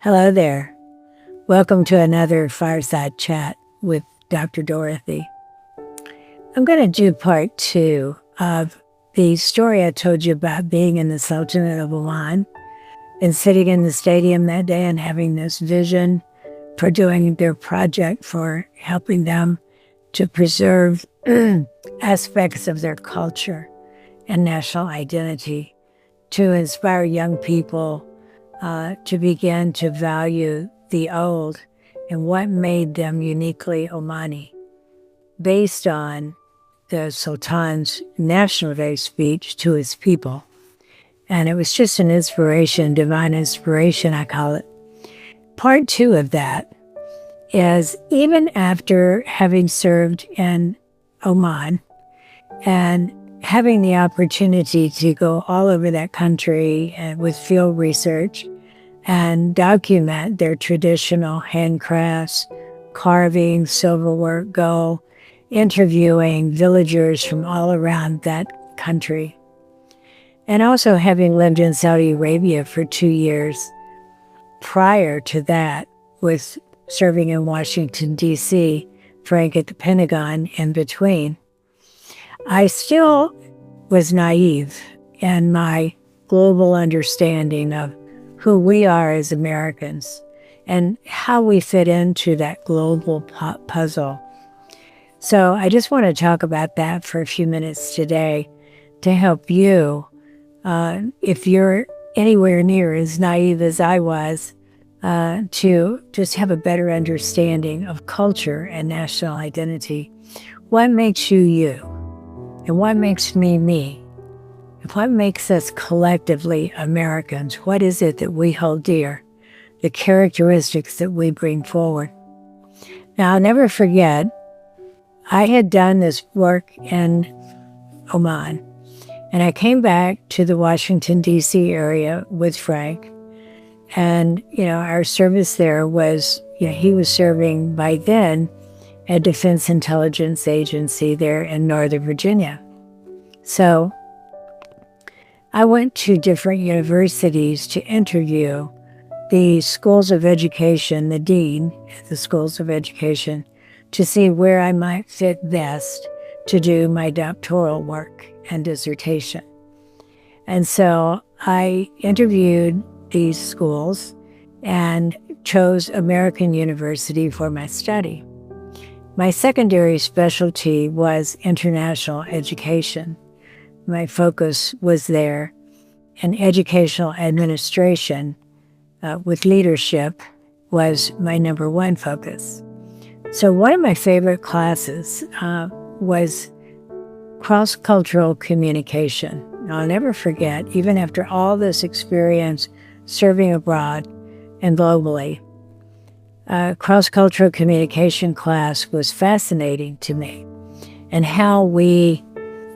Hello there. Welcome to another Fireside Chat with Dr. Dorothy. I'm going to do part 2 of the story I told you about being in the Sultanate of Oman and sitting in the stadium that day and having this vision for doing their project for helping them to preserve aspects of their culture and national identity, to inspire young people to begin to value the old and what made them uniquely Omani, based on the Sultan's National Day speech to his people. And it was just an inspiration, divine inspiration, I call it. Part 2 of that is, even after having served in Oman and having the opportunity to go all over that country with field research and document their traditional handcrafts, carving, silverwork, gold, interviewing villagers from all around that country. And also having lived in Saudi Arabia for 2 years prior to that, with serving in Washington, D.C., Frank at the Pentagon in between, I still was naive in my global understanding of who we are as Americans and how we fit into that global puzzle. So I just want to talk about that for a few minutes today to help you, if you're anywhere near as naive as I was, to just have a better understanding of culture and national identity. What makes you you? And what makes me me? And what makes us collectively Americans? What is it that we hold dear? The characteristics that we bring forward. Now, I'll never forget, I had done this work in Oman, and I came back to the Washington, D.C. area with Frank. And, our service there was, he was serving by then a Defense Intelligence Agency there in Northern Virginia. So I went to different universities to interview the schools of education, the dean at the schools of education, to see where I might fit best to do my doctoral work and dissertation. And so I interviewed these schools and chose American University for my study. My secondary specialty was international education. My focus was there, and educational administration with leadership was my number one focus. So one of my favorite classes was cross-cultural communication. I'll never forget, even after all this experience serving abroad and globally, cross-cultural communication class was fascinating to me, and how we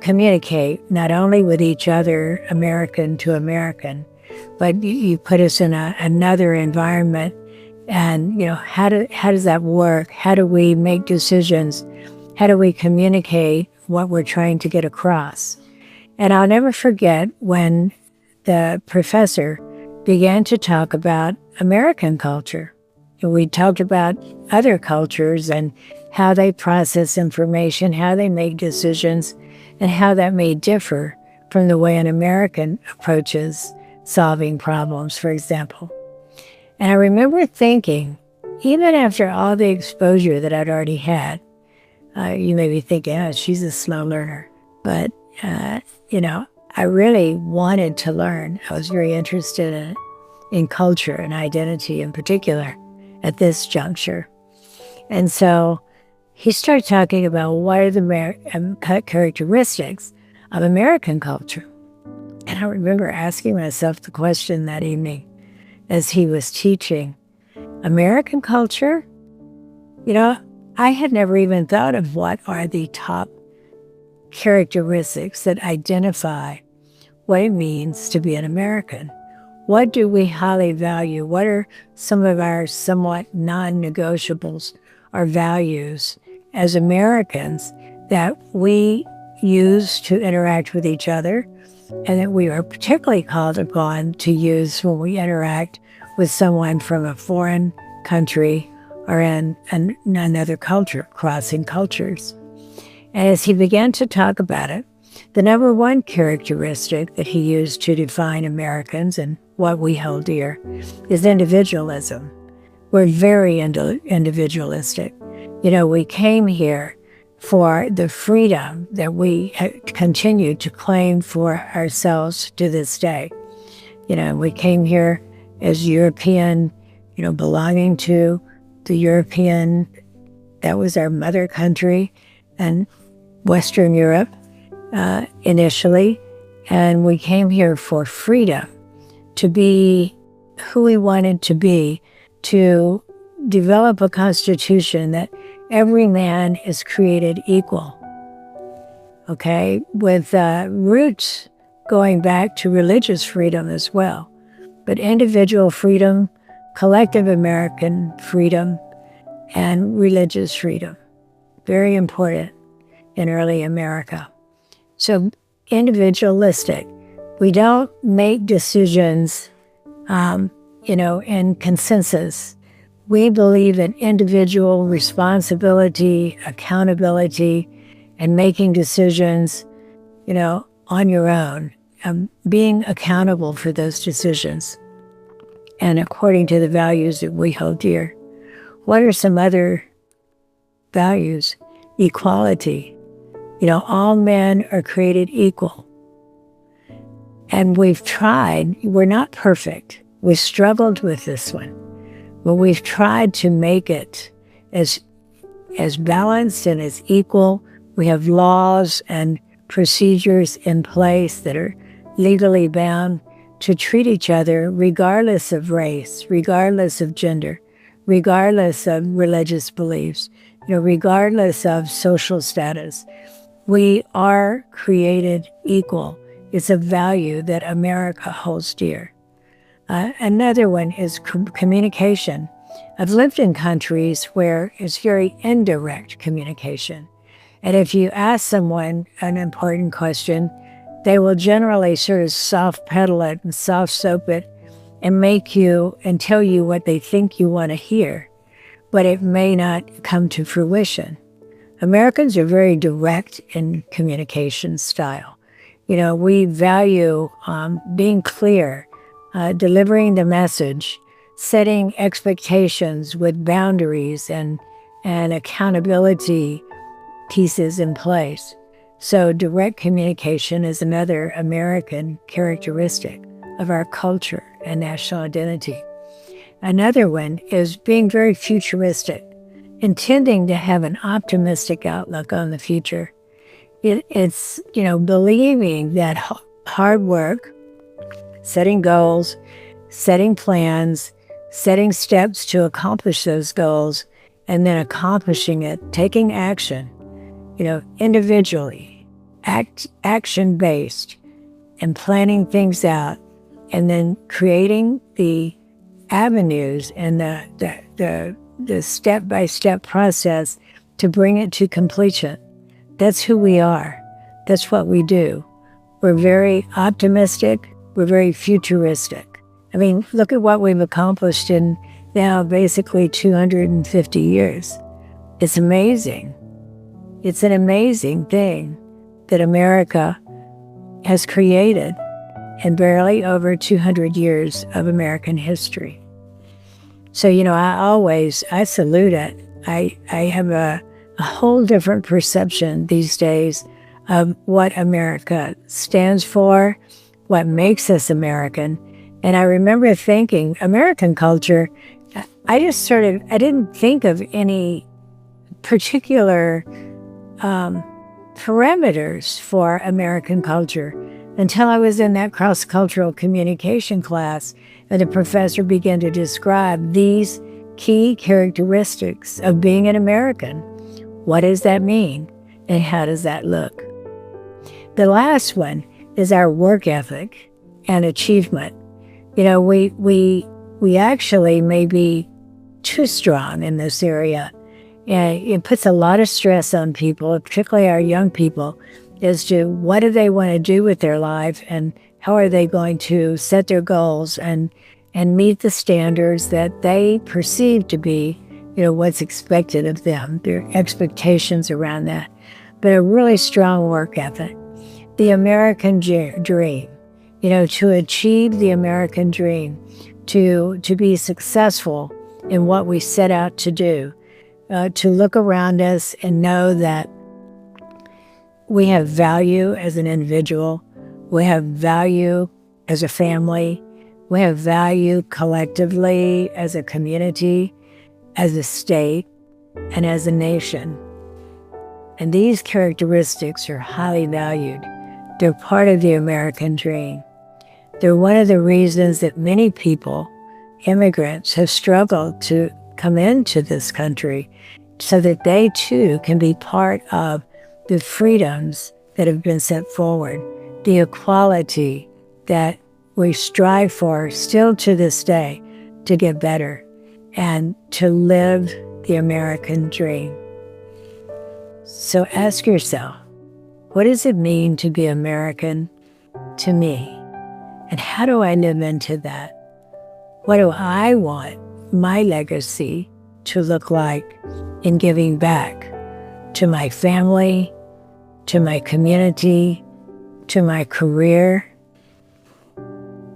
communicate not only with each other, American to American, but you put us in another environment, and how does that work? How do we make decisions? How do we communicate what we're trying to get across? And I'll never forget when the professor began to talk about American culture. We talked about other cultures and how they process information, how they make decisions, and how that may differ from the way an American approaches solving problems, for example. And I remember thinking, even after all the exposure that I'd already had, you may be thinking, oh, she's a slow learner. But, I really wanted to learn. I was very interested in culture and identity in particular at this juncture. And so he started talking about what are the characteristics of American culture. And I remember asking myself the question that evening as he was teaching, American culture? I had never even thought of what are the top characteristics that identify what it means to be an American. What do we highly value? What are some of our somewhat non-negotiables or values as Americans that we use to interact with each other, and that we are particularly called upon to use when we interact with someone from a foreign country or in another culture, crossing cultures. And as he began to talk about it, the number one characteristic that he used to define Americans and what we hold dear is individualism. We're very individualistic. We came here for the freedom that we continue to claim for ourselves to this day. We came here as European, belonging to the European, that was our mother country, and Western Europe initially. And we came here for freedom, to be who we wanted to be, to develop a constitution that every man is created equal, okay, with roots going back to religious freedom as well. But individual freedom, collective American freedom, and religious freedom, very important in early America. So individualistic. We don't make decisions, in consensus. We believe in individual responsibility, accountability, and making decisions, on your own, being accountable for those decisions, and according to the values that we hold dear. What are some other values? Equality. All men are created equal. And we've tried, we're not perfect. We struggled with this one, but we've tried to make it as balanced and as equal. We have laws and procedures in place that are legally bound to treat each other regardless of race, regardless of gender, regardless of religious beliefs, regardless of social status. We are created equal. It's a value that America holds dear. Another one is communication. I've lived in countries where it's very indirect communication. And if you ask someone an important question, they will generally sort of soft pedal it and soft soap it and tell you what they think you want to hear, but it may not come to fruition. Americans are very direct in communication style. We value being clear, delivering the message, setting expectations with boundaries and accountability pieces in place. So direct communication is another American characteristic of our culture and national identity. Another one is being very futuristic, intending to have an optimistic outlook on the future. It's believing that hard work, setting goals, setting plans, setting steps to accomplish those goals, and then accomplishing it, taking action, individually, action-based, and planning things out, and then creating the avenues and the step-by-step process to bring it to completion. That's who we are. That's what we do. We're very optimistic. We're very futuristic. I mean, look at what we've accomplished in now basically 250 years. It's amazing. It's an amazing thing that America has created in barely over 200 years of American history. So, I salute it. I have a whole different perception these days of what America stands for, what makes us American. And I remember thinking, American culture, I didn't think of any particular parameters for American culture until I was in that cross-cultural communication class and the professor began to describe these key characteristics of being an American. What does that mean? And how does that look? The last one is our work ethic and achievement. We actually may be too strong in this area. And it puts a lot of stress on people, particularly our young people, as to what do they want to do with their life and how are they going to set their goals and and meet the standards that they perceive to be, what's expected of them, their expectations around that, but a really strong work ethic. The American dream, to achieve the American dream, to be successful in what we set out to do, to look around us and know that we have value as an individual, we have value as a family, we have value collectively as a community, as a state, and as a nation. And these characteristics are highly valued. They're part of the American dream. They're one of the reasons that many people, immigrants, have struggled to come into this country so that they too can be part of the freedoms that have been set forward, the equality that we strive for still to this day to get better and to live the American dream. So ask yourself, what does it mean to be American to me? And how do I live into that? What do I want my legacy to look like in giving back to my family, to my community, to my career,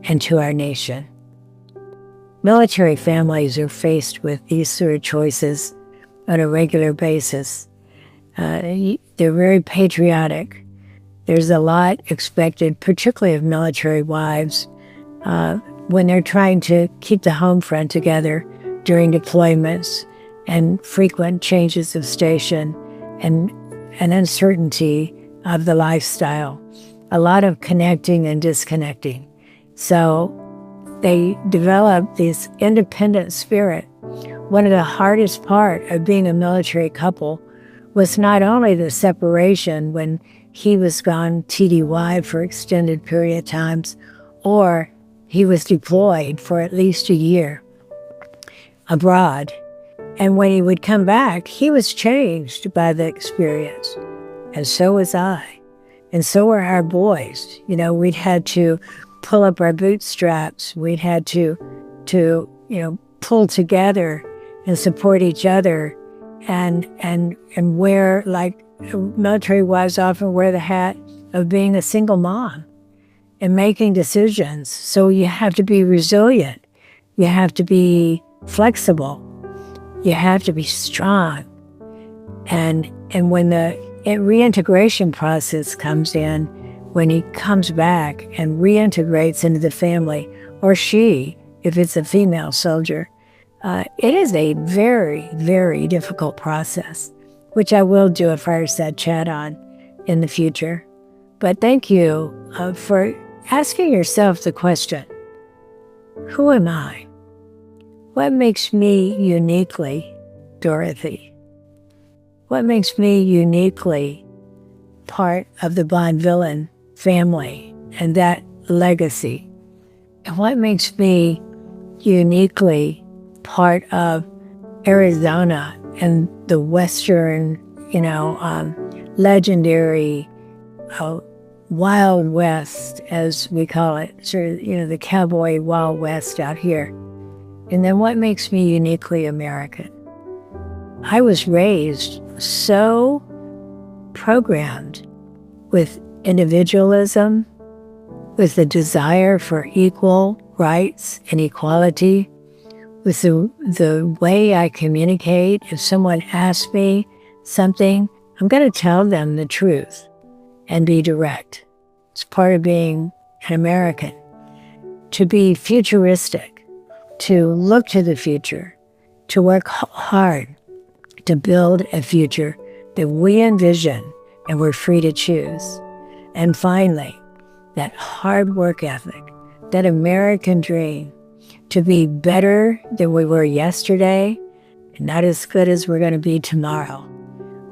and to our nation? Military families are faced with these sort of choices on a regular basis. They're very patriotic. There's a lot expected, particularly of military wives, when they're trying to keep the home front together during deployments and frequent changes of station and an uncertainty of the lifestyle. A lot of connecting and disconnecting. So they develop this independent spirit. One of the hardest part of being a military couple was not only the separation when he was gone TDY for extended period of times, or he was deployed for at least a year abroad. And when he would come back, he was changed by the experience. And so was I. And so were our boys. We'd had to pull up our bootstraps. We'd had to pull together and support each other and wear, like military wives often wear the hat of being a single mom and making decisions. So you have to be resilient. You have to be flexible. You have to be strong. And when the reintegration process comes in, when he comes back and reintegrates into the family, or she, if it's a female soldier, it is a very, very difficult process, which I will do a Fireside Chat on in the future. But thank you for asking yourself the question, who am I? What makes me uniquely Dorothy? What makes me uniquely part of the Bond-Villain family and that legacy? And what makes me uniquely part of Arizona and the Western, legendary Wild West, as we call it, sort of, the cowboy Wild West out here. And then what makes me uniquely American? I was raised so programmed with individualism, with the desire for equal rights and equality, with the way I communicate. If someone asks me something, I'm going to tell them the truth and be direct. It's part of being an American. To be futuristic, to look to the future, to work hard to build a future that we envision and we're free to choose. And finally, that hard work ethic, that American dream, to be better than we were yesterday and not as good as we're going to be tomorrow,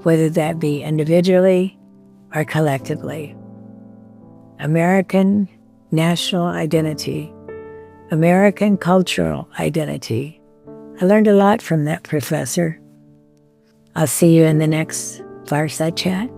whether that be individually or collectively. American national identity, American cultural identity. I learned a lot from that professor. I'll see you in the next Fireside Chat.